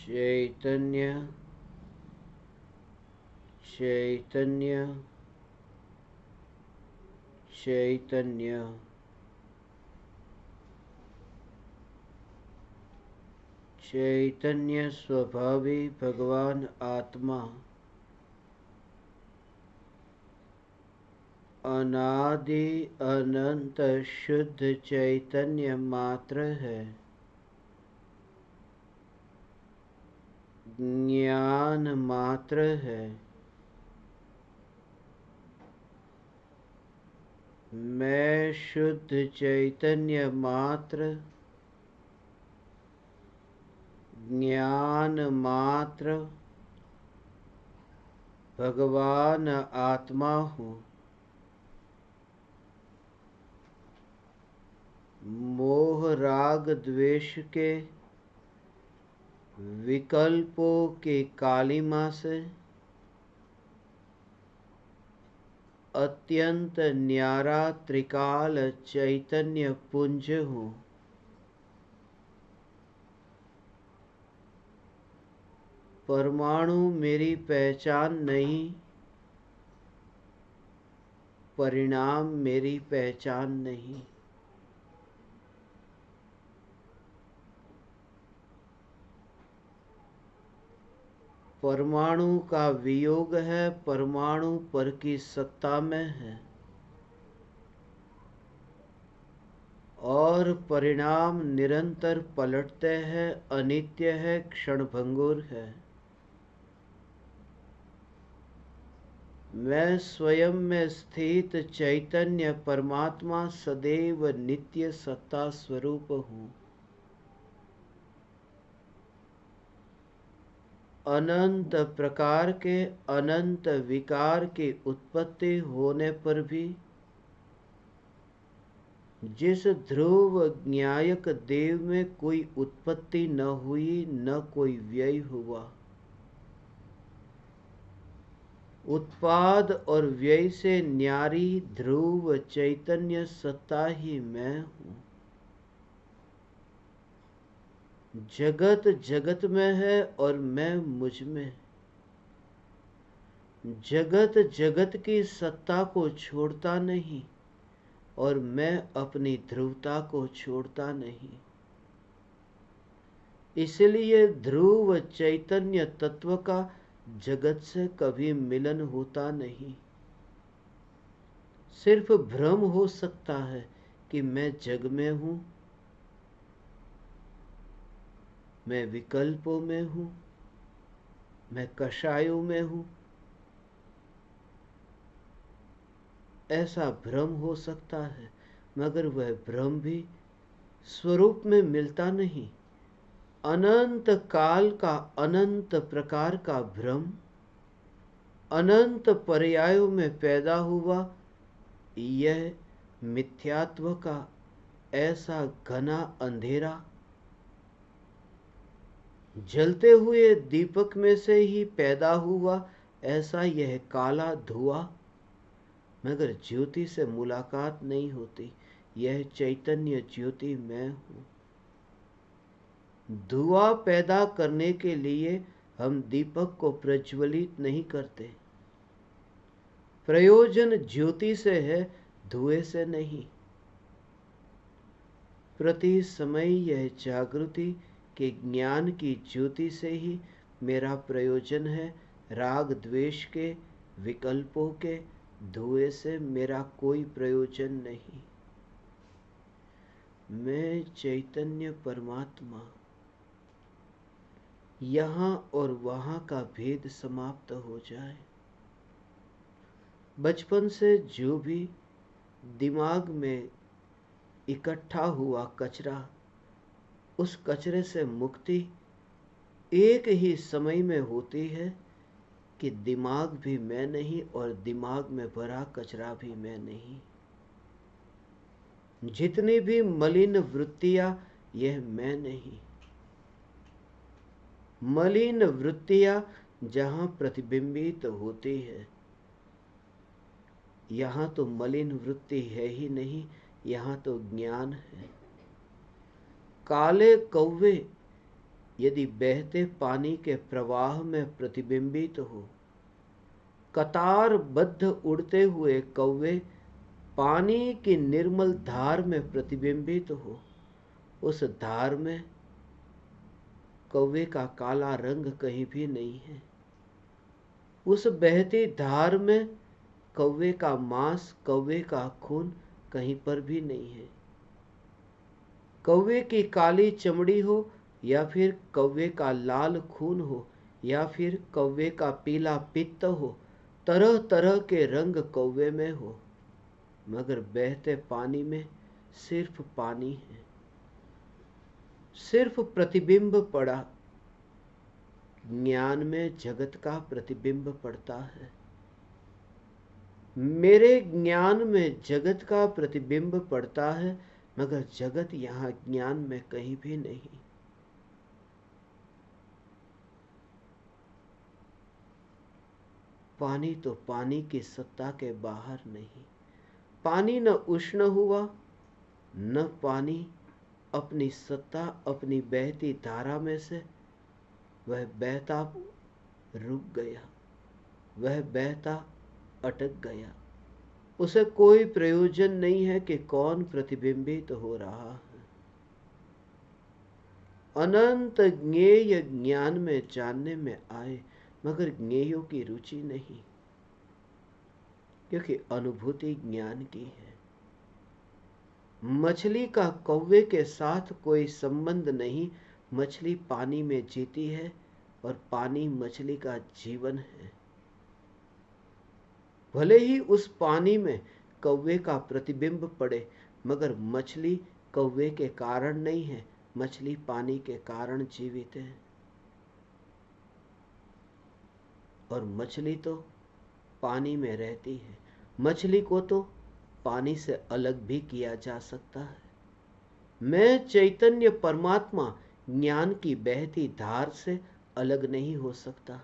चैतन्य चैतन्य चैतन्य चैतन्य स्वभावी भगवान आत्मा अनादि अनंत शुद्ध चैतन्य मात्र है। ज्ञान मात्र है। मैं शुद्ध चैतन्य मात्र, ज्ञान मात्र, भगवान आत्मा हूँ। मोह राग द्वेष के विकल्पों के कालिमा से अत्यंत न्यारा त्रिकाल चैतन्य पुंज हूँ। परमाणु मेरी पहचान नहीं, परिणाम मेरी पहचान नहीं। परमाणु का वियोग है, परमाणु पर की सत्ता में है, और परिणाम निरंतर पलटते हैं, अनित्य है, क्षणभंगुर है। मैं स्वयं में स्थित चैतन्य परमात्मा सदैव नित्य सत्ता स्वरूप हूँ। अनंत प्रकार के अनंत विकार की उत्पत्ति होने पर भी जिस ध्रुव ज्ञायक देव में कोई उत्पत्ति न हुई, न कोई व्यय हुआ, उत्पाद और व्यय से न्यारी ध्रुव चैतन्य सत्ता ही मैं हूँ। जगत जगत में है और मैं मुझ में। जगत जगत की सत्ता को छोड़ता नहीं और मैं अपनी ध्रुवता को छोड़ता नहीं। इसलिए ध्रुव चैतन्य तत्व का जगत से कभी मिलन होता नहीं। सिर्फ भ्रम हो सकता है कि मैं जग में हूँ, मैं विकल्पों में हूँ, मैं कषायों में हूँ। ऐसा भ्रम हो सकता है, मगर वह भ्रम भी स्वरूप में मिलता नहीं। अनंत काल का अनंत प्रकार का भ्रम अनंत पर्यायों में पैदा हुआ, यह मिथ्यात्व का ऐसा घना अंधेरा जलते हुए दीपक में से ही पैदा हुआ, ऐसा यह काला धुआं, मगर ज्योति से मुलाकात नहीं होती। यह चैतन्य ज्योति मैं हूँ। धुआं पैदा करने के लिए हम दीपक को प्रज्वलित नहीं करते। प्रयोजन ज्योति से है, धुएं से नहीं। प्रति समय यह जागृति के ज्ञान की ज्योति से ही मेरा प्रयोजन है। राग द्वेष के विकल्पों के धुएं से मेरा कोई प्रयोजन नहीं। मैं चैतन्य परमात्मा। यहाँ और वहाँ का भेद समाप्त हो जाए। बचपन से जो भी दिमाग में इकट्ठा हुआ कचरा, उस कचरे से मुक्ति एक ही समय में होती है कि दिमाग भी मैं नहीं और दिमाग में भरा कचरा भी मैं नहीं। जितनी भी मलिन वृत्तियां, यह मैं नहीं। मलिन वृत्तियां जहां प्रतिबिंबित होती है, यहां तो मलिन वृत्ति है ही नहीं, यहां तो ज्ञान है। काले कौवे यदि बहते पानी के प्रवाह में प्रतिबिंबित हो, कतारबद्ध उड़ते हुए कौवे पानी की निर्मल धार में प्रतिबिंबित हो, उस धार में कौवे का काला रंग कहीं भी नहीं है। उस बहती धार में कौवे का मांस, कौवे का खून कहीं पर भी नहीं है। कौवे की काली चमड़ी हो या फिर कौवे का लाल खून हो या फिर कौवे का पीला पित्त हो, तरह तरह के रंग कौवे में हो, मगर बहते पानी में सिर्फ पानी है, सिर्फ प्रतिबिंब पड़ा। ज्ञान में जगत का प्रतिबिंब पड़ता है। मेरे ज्ञान में जगत का प्रतिबिंब पड़ता है, मगर जगत यहां ज्ञान में कहीं भी नहीं। पानी तो पानी की सत्ता के बाहर नहीं। पानी न उष्ण हुआ, न पानी अपनी सत्ता, अपनी बहती धारा में से वह बहता रुक गया, वह बहता अटक गया। उसे कोई प्रयोजन नहीं है कि कौन प्रतिबिंबित हो रहा है। अनंत ज्ञेय ज्ञान में जानने में आए, मगर ज्ञेयों की रुचि नहीं, क्योंकि अनुभूति ज्ञान की है। मछली का कौवे के साथ कोई संबंध नहीं। मछली पानी में जीती है और पानी मछली का जीवन है। भले ही उस पानी में कौवे का प्रतिबिंब पड़े, मगर मछली कौवे के कारण नहीं है, मछली पानी के कारण जीवित है। और मछली तो पानी में रहती है। मछली को तो पानी से अलग भी किया जा सकता है। मैं चैतन्य परमात्मा ज्ञान की बहती धार से अलग नहीं हो सकता।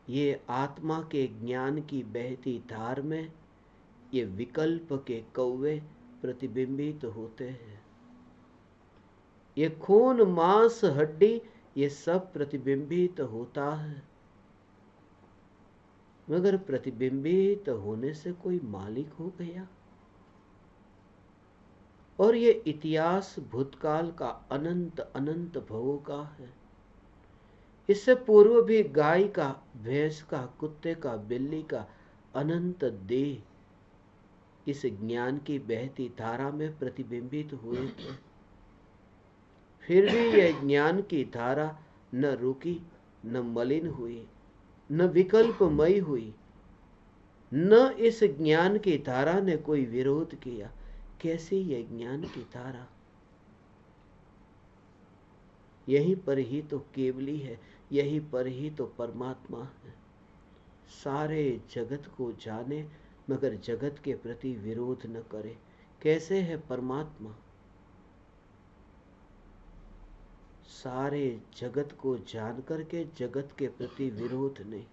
ये आत्मा के ज्ञान की बहती धार में ये विकल्प के कौवे प्रतिबिंबित होते हैं। ये खून, मांस, हड्डी, ये सब प्रतिबिंबित होता है, मगर प्रतिबिंबित होने से कोई मालिक हो गया। और ये इतिहास भूतकाल का अनंत अनंत भवों का है। इससे पूर्व भी गाय का, भैंस का, कुत्ते का, बिल्ली का अनंत देह इस ज्ञान की बहती धारा में प्रतिबिंबित हुए थे। फिर भी यह ज्ञान की धारा न रुकी, न मलिन हुई, न विकल्पमयी हुई, न इस ज्ञान की धारा ने कोई विरोध किया। कैसी यह ज्ञान की धारा? यहीं पर ही तो केवली है, यहीं पर ही तो परमात्मा है। सारे जगत को जाने, मगर जगत के प्रति विरोध न करे। कैसे है परमात्मा? सारे जगत को जान करके जगत के प्रति विरोध नहीं।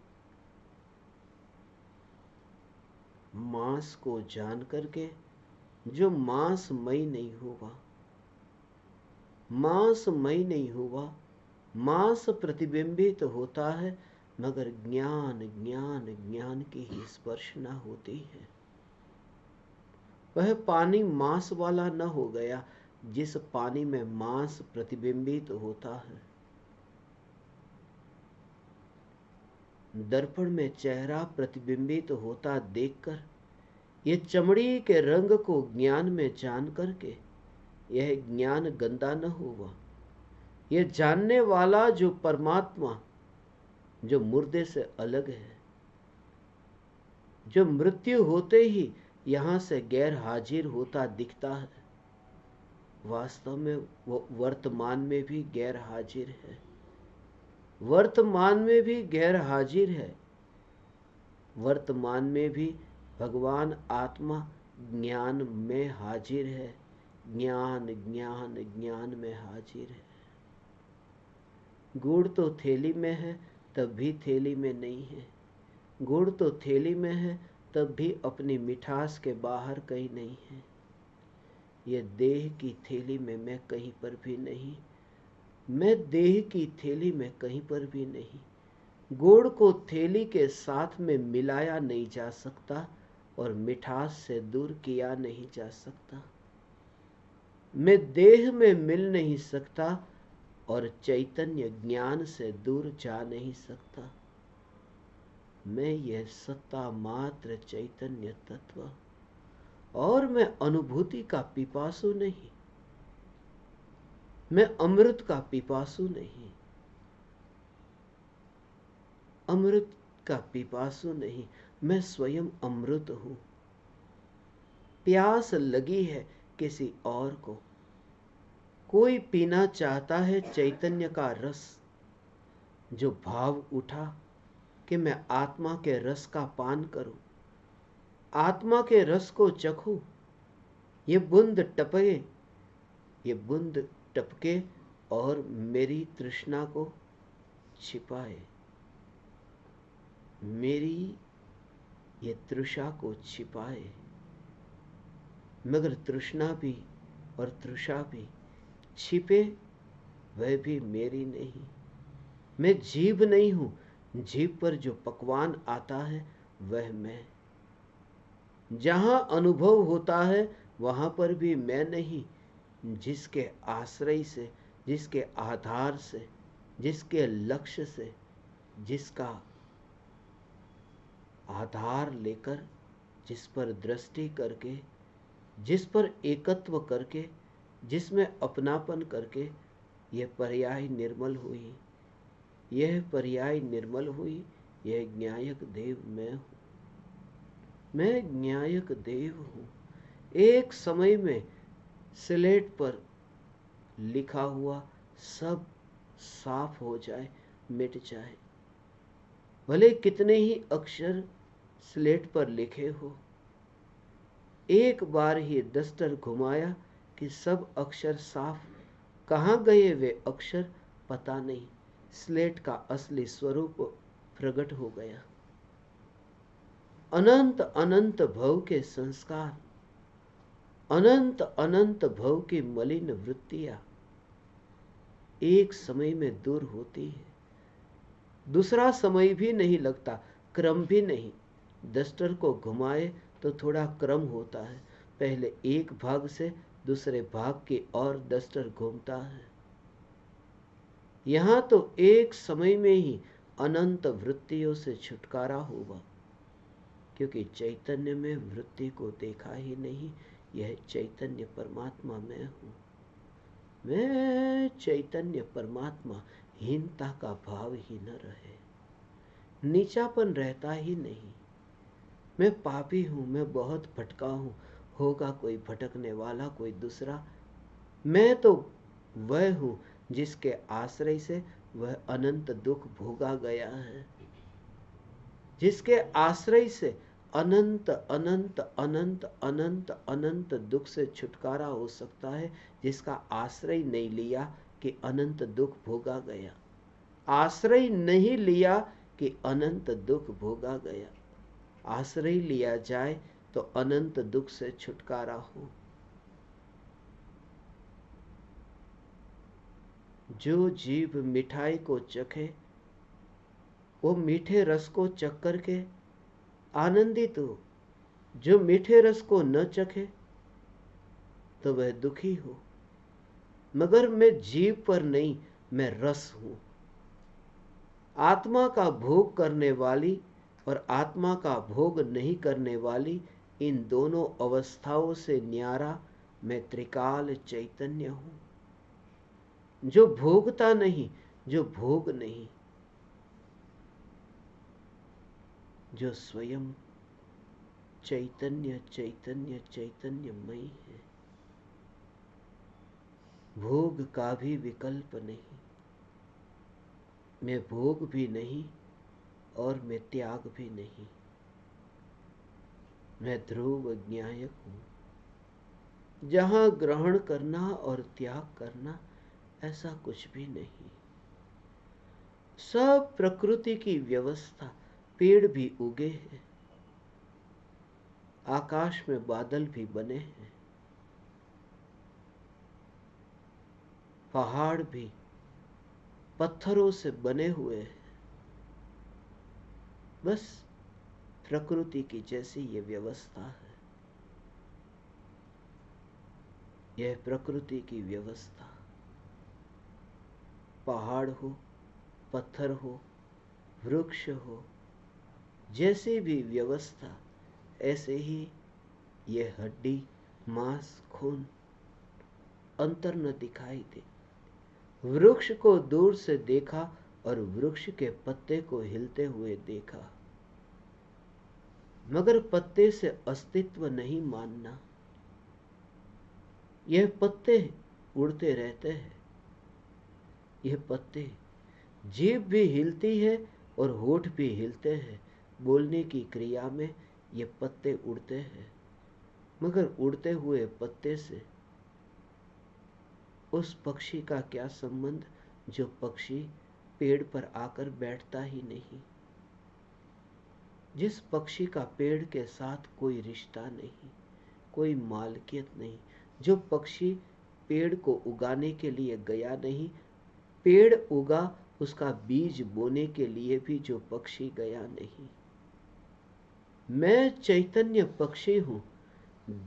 मांस को जान करके जो मांसमय नहीं हुआ, मांसमय नहीं हुआ। मांस प्रतिबिंबित होता है, मगर ज्ञान ज्ञान ज्ञान की ही स्पर्शना होती है। वह पानी मांस वाला न हो गया जिस पानी में मांस प्रतिबिंबित होता है। दर्पण में चेहरा प्रतिबिंबित होता देखकर, ये चमड़ी के रंग को ज्ञान में जान करके यह ज्ञान गंदा न हुआ। यह जानने वाला जो परमात्मा, जो मुर्दे से अलग है, जो मृत्यु होते ही यहां से गैर हाजिर होता दिखता है, वास्तव में वो वर्तमान में भी गैर हाजिर है। वर्तमान में भी गैर हाजिर है। वर्तमान में भी भगवान आत्मा ज्ञान में हाजिर है। ज्ञान ज्ञान ज्ञान में हाजिर है। गुड़ तो थैली में है, तब भी थैली में नहीं है। गुड़ तो थैली में है, तब भी अपनी मिठास के बाहर कहीं नहीं है। यह देह की थैली में मैं कहीं पर भी नहीं, मैं देह की थैली में कहीं पर भी नहीं। गुड़ को थैली के साथ में मिलाया नहीं जा सकता और मिठास से दूर किया नहीं जा सकता। मैं देह में मिल नहीं सकता और चैतन्य ज्ञान से दूर जा नहीं सकता। मैं यह सत्ता मात्र चैतन्य तत्व, और मैं अनुभूति का पिपासु नहीं, मैं अमृत का पिपासु नहीं, अमृत का पिपासु नहीं, मैं स्वयं अमृत हूं। प्यास लगी है किसी और को, कोई पीना चाहता है चैतन्य का रस। जो भाव उठा कि मैं आत्मा के रस का पान करूं, आत्मा के रस को चखूं, ये बूंद टपके, ये बूंद टपके और मेरी तृष्णा को छिपाए, मेरी ये तृषा को छिपाए। मगर तृष्णा भी और तृषा भी छिपे, वह भी मेरी नहीं। मैं जीभ नहीं हूं, जीभ पर जो पकवान आता है वह मैं। जहां अनुभव होता है वहां पर भी मैं नहीं। जिसके आश्रय से, जिसके आधार से, जिसके लक्ष्य से, जिसका आधार लेकर, जिस पर दृष्टि करके, जिस पर एकत्व करके, जिसमें अपनापन करके यह पर्याय निर्मल हुई, यह पर्याय निर्मल हुई, यह ज्ञायक देव मैं हूं। मैं ज्ञायक देव हूं। एक समय में स्लेट पर लिखा हुआ सब साफ हो जाए, मिट जाए। भले कितने ही अक्षर स्लेट पर लिखे हो, एक बार ही डस्टर घुमाया कि सब अक्षर साफ। कहाँ गए वे अक्षर पता नहीं। स्लेट का असली स्वरूप प्रकट हो गया। अनंत अनंत भव के संस्कार, अनंत अनंत भव की मलिन वृत्तियां एक समय में दूर होती है। दूसरा समय भी नहीं लगता, क्रम भी नहीं। डस्टर को घुमाए तो थोड़ा क्रम होता है, पहले एक भाग से दूसरे भाग की ओर डस्टर घूमता है। यहां तो एक समय में ही अनंत वृत्तियों से छुटकारा होगा, क्योंकि चैतन्य में वृत्ति को देखा ही नहीं। यह चैतन्य परमात्मा मैं हूं। मैं चैतन्य परमात्मा। हीनता का भाव ही न रहे, नीचापन रहता ही नहीं। मैं पापी हूं, मैं बहुत भटका हूं, होगा कोई भटकने वाला, कोई दूसरा। मैं तो वह हूं जिसके आश्रय से वह अनंत दुख भोगा गया है, जिसके आश्रय से अनंत अनंत अनंत अनंत अनंत दुख से छुटकारा हो सकता है। जिसका आश्रय नहीं लिया कि अनंत दुख भोगा गया, आश्रय नहीं लिया कि अनंत दुख भोगा गया। आश्रय लिया जाए तो अनंत दुख से छुटकारा हो। जो जीभ मिठाई को चखे, वो मीठे रस को चख करके आनंदित हो। जो मीठे रस को न चखे तो वह दुखी हो। मगर मैं जीभ पर नहीं, मैं रस हूं। आत्मा का भोग करने वाली और आत्मा का भोग नहीं करने वाली, इन दोनों अवस्थाओं से न्यारा मैं त्रिकाल चैतन्य हूं। जो भोगता नहीं, जो भोग नहीं, जो स्वयं चैतन्य चैतन्य चैतन्यमय है। भोग का भी विकल्प नहीं। मैं भोग भी नहीं और मैं त्याग भी नहीं। मैं ध्रुव ज्ञायक हूं। जहां ग्रहण करना और त्याग करना ऐसा कुछ भी नहीं। सब प्रकृति की व्यवस्था। पेड़ भी उगे हैं, आकाश में बादल भी बने हैं, पहाड़ भी, पत्थरों से बने हुए हैं। बस प्रकृति की जैसी ये व्यवस्था है, यह प्रकृति की व्यवस्था। पहाड़ हो, पत्थर हो, वृक्ष हो, जैसी भी व्यवस्था, ऐसे ही यह हड्डी, मांस, खून, अंतर न दिखाई दे। वृक्ष को दूर से देखा और वृक्ष के पत्ते को हिलते हुए देखा, मगर पत्ते से अस्तित्व नहीं मानना। यह पत्ते उड़ते रहते हैं, यह पत्ते, जीभ भी हिलती है और होठ भी हिलते हैं। बोलने की क्रिया में ये पत्ते उड़ते हैं, मगर उड़ते हुए पत्ते से उस पक्षी का क्या संबंध जो पक्षी पेड़ पर आकर बैठता ही नहीं, जिस पक्षी का पेड़ के साथ कोई रिश्ता नहीं, कोई मालकियत नहीं, जो पक्षी पेड़ को उगाने के लिए गया नहीं, पेड़ उगा उसका बीज बोने के लिए भी जो पक्षी गया नहीं। मैं चैतन्य पक्षी हूं,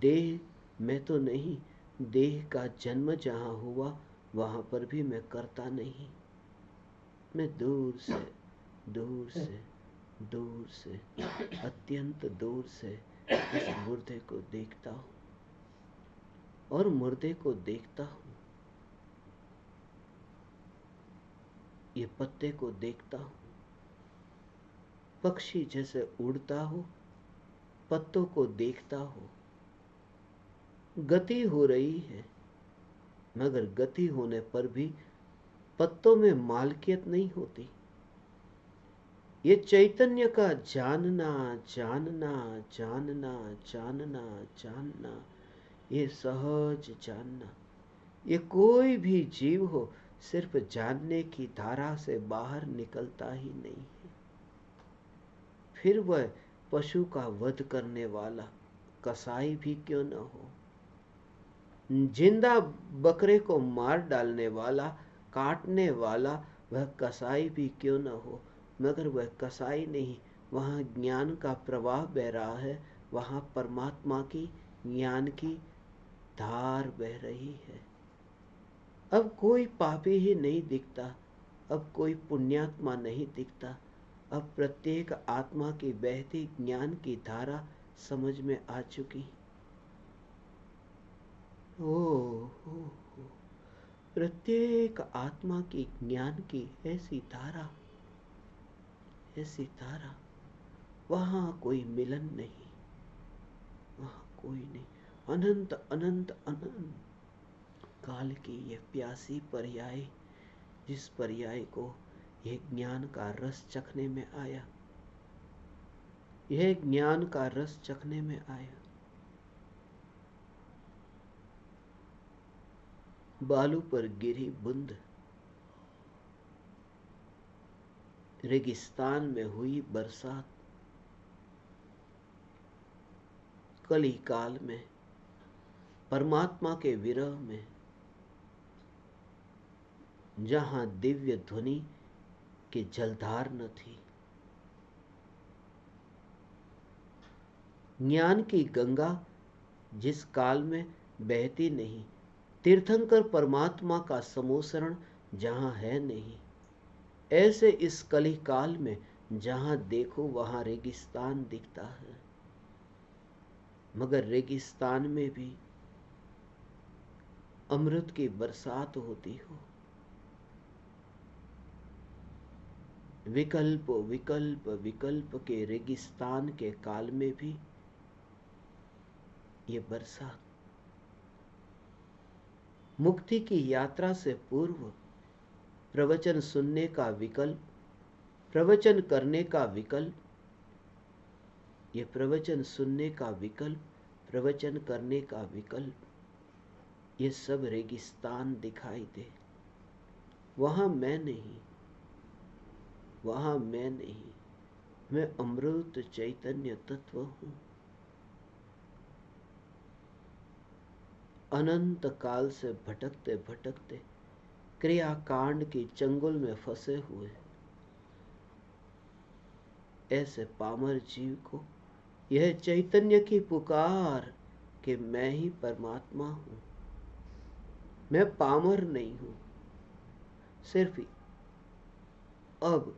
देह मैं तो नहीं। देह का जन्म जहां हुआ वहां पर भी मैं करता नहीं। मैं दूर से दूर से दूर से अत्यंत दूर से इस मुर्दे को देखता हूं और मुर्दे को देखता हूं, ये पत्ते को देखता हूं। पक्षी जैसे उड़ता हो, पत्तों को देखता हो। गति हो रही है, मगर गति होने पर भी पत्तों में मालकियत नहीं होती। ये चैतन्य का जानना जानना जानना जानना जानना, ये सहज जानना, ये कोई भी जीव हो सिर्फ जानने की धारा से बाहर निकलता ही नहीं है। फिर वह पशु का वध करने वाला कसाई भी क्यों न हो, जिंदा बकरे को मार डालने वाला, काटने वाला वह कसाई भी क्यों न हो, मगर वह कसाई नहीं। वहां ज्ञान का प्रवाह बह रहा है, वहां परमात्मा की ज्ञान की धार बह रही है। अब कोई पापी ही नहीं दिखता, अब कोई पुण्यात्मा नहीं दिखता। अब प्रत्येक आत्मा की बहती ज्ञान की धारा समझ में आ चुकी। ओ, प्रत्येक आत्मा की ज्ञान की ऐसी धारा, ऐसी धारा, वहां कोई मिलन नहीं, वहां कोई नहीं। अनंत अनंत अनंत काल की यह प्यासी पर्याय, जिस पर्याय को यह ज्ञान का रस चखने में आया, यह ज्ञान का रस चखने में आया। बालू पर गिरी बूंद, रेगिस्तान में हुई बरसात, कली काल में परमात्मा के विरह में, जहां दिव्य ध्वनि की जलधार न थी, ज्ञान की गंगा जिस काल में बहती नहीं, तीर्थंकर परमात्मा का समोसरण जहां है नहीं, ऐसे इस कली काल में जहां देखो वहां रेगिस्तान दिखता है। मगर रेगिस्तान में भी अमृत की बरसात होती हो। विकल्प विकल्प विकल्प के रेगिस्तान के काल में भी ये बरसात। मुक्ति की यात्रा से पूर्व प्रवचन सुनने का विकल्प, प्रवचन करने का विकल्प, ये प्रवचन सुनने का विकल्प, प्रवचन करने का विकल्प, ये सब रेगिस्तान दिखाई दे। वहां मैं नहीं, वहां मैं नहीं, मैं अमृत चैतन्य तत्व हूं। अनंत काल से भटकते भटकते क्रियाकांड की चंगुल में फंसे हुए ऐसे पामर जीव को यह चैतन्य की पुकार कि मैं ही परमात्मा हूं, मैं पामर नहीं हूं, सिर्फ अब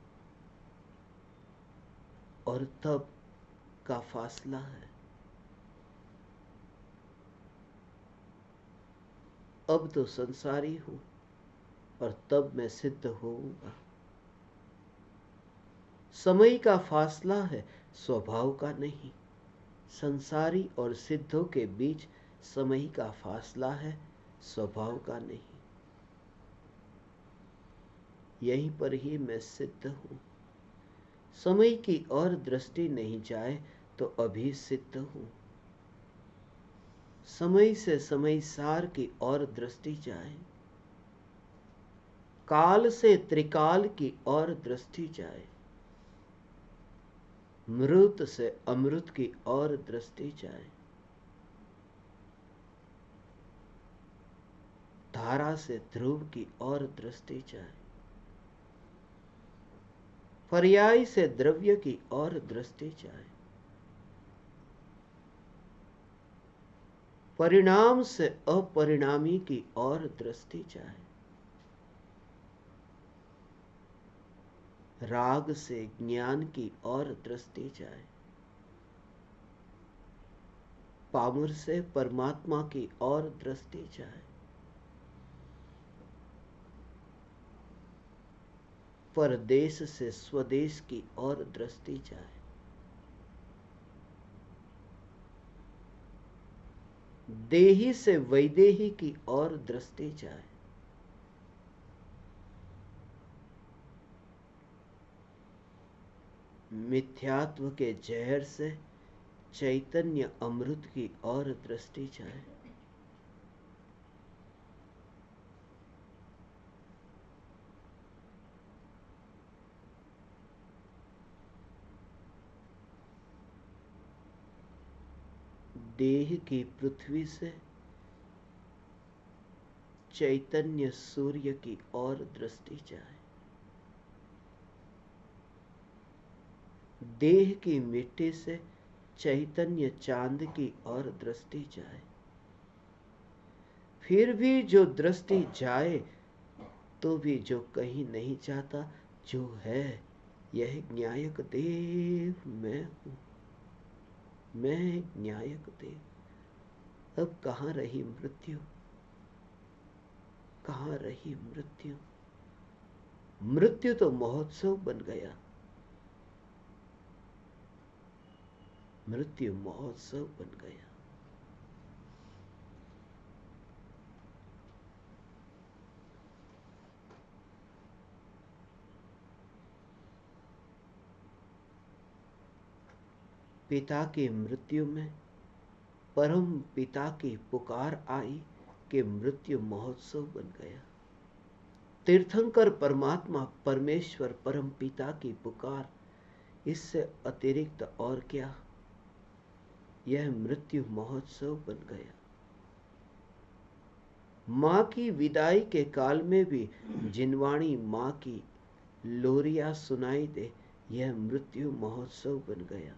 और तब का फासला है। अब तो संसारी हूं और तब मैं सिद्ध होऊंगा। समय का फासला है, स्वभाव का नहीं। संसारी और सिद्धों के बीच समय का फासला है, स्वभाव का नहीं। यहीं पर ही मैं सिद्ध हूं। समय की और दृष्टि नहीं जाए तो अभी सिद्ध हूं। समय से समय सार की और दृष्टि जाए, काल से त्रिकाल की और दृष्टि जाए, मृत से अमृत की और दृष्टि जाए, धारा से ध्रुव की और दृष्टि जाए, पर्याय से द्रव्य की और दृष्टि जाए, परिणाम से अपरिणामी की और दृष्टि जाए, राग से ज्ञान की और दृष्टि जाए, पामर से परमात्मा की और दृष्टि जाए, परदेश से स्वदेश की और दृष्टि जाए, देही से वैदेही की और दृष्टि जाए, मिथ्यात्व के जहर से चैतन्य अमृत की और दृष्टि जाए, देह की पृथ्वी से चैतन्य सूर्य की और दृष्टि जाए, देह की मिट्टी से चैतन्य चांद की और दृष्टि जाए। फिर भी जो दृष्टि जाए तो भी जो कहीं नहीं जाता, जो है यह न्यायक देव मैं हूं, मैं न्यायक देव। अब कहां रही मृत्यु, कहां रही मृत्यु? मृत्यु तो महोत्सव बन गया, मृत्यु महोत्सव बन गया। पिता की मृत्यु में परम पिता की पुकार आई कि मृत्यु महोत्सव बन गया। तीर्थंकर परमात्मा परमेश्वर परम पिता की पुकार, इससे अतिरिक्त और क्या? यह मृत्यु महोत्सव बन गया। मां की विदाई के काल में भी जिनवाणी मां की लोरिया सुनाई दे, यह मृत्यु महोत्सव बन गया।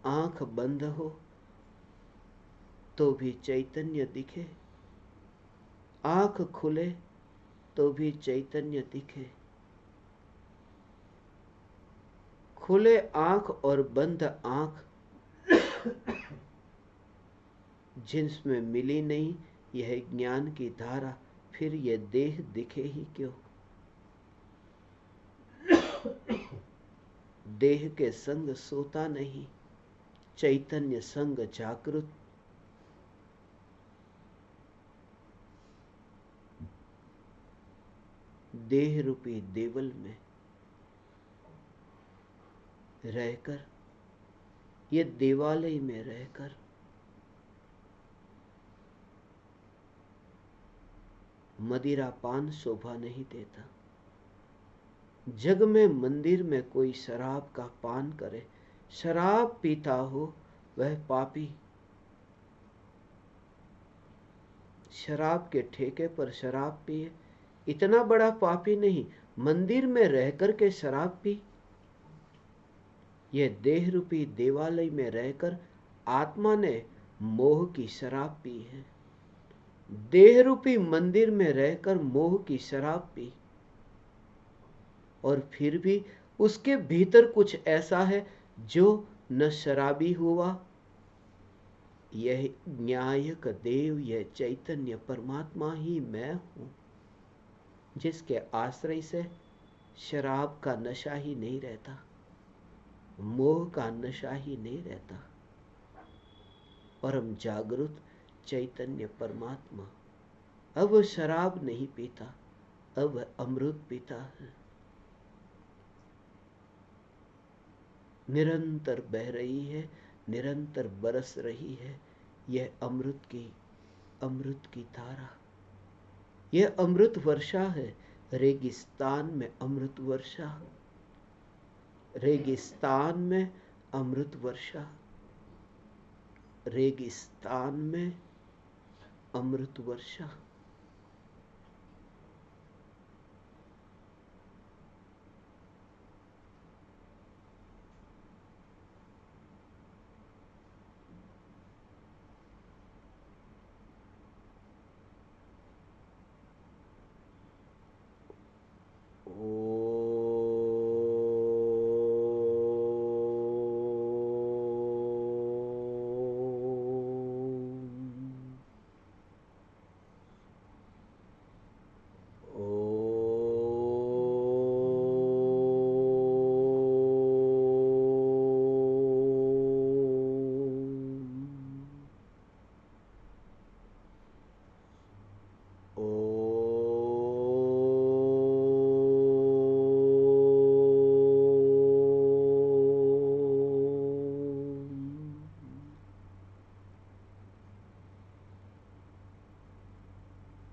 आंख बंद हो तो भी चैतन्य दिखे, आंख खुले तो भी चैतन्य दिखे। खुले आंख और बंद आंख जिसमें मिली नहीं यह ज्ञान की धारा, फिर यह देह दिखे ही क्यों? देह के संग सोता नहीं, चैतन्य संग जागृत। देह रूपी देवल में रहकर, ये देवालय में रहकर मदिरा पान शोभा नहीं देता। जग में मंदिर में कोई शराब का पान करे, शराब पीता हो वह पापी शराब के ठेके पर शराब पिए, इतना बड़ा पापी नहीं, मंदिर में रह कर के शराब पी। यह देह रूपी देवालय में रहकर आत्मा ने मोह की शराब पी है। देह रूपी मंदिर में रहकर मोह की शराब पी, और फिर भी उसके भीतर कुछ ऐसा है जो न शराबी हुआ। यह न्यायक देव, यह चैतन्य परमात्मा ही मैं हूं, जिसके आश्रय से शराब का नशा ही नहीं रहता, मोह का नशा ही नहीं रहता। परम जागृत चैतन्य परमात्मा अब शराब नहीं पीता, अब अमृत पीता है। निरंतर बह रही है, निरंतर बरस रही है यह अमृत की धारा। यह अमृत वर्षा है, रेगिस्तान में अमृत वर्षा, रेगिस्तान में अमृत वर्षा, रेगिस्तान में अमृत वर्षा। ओ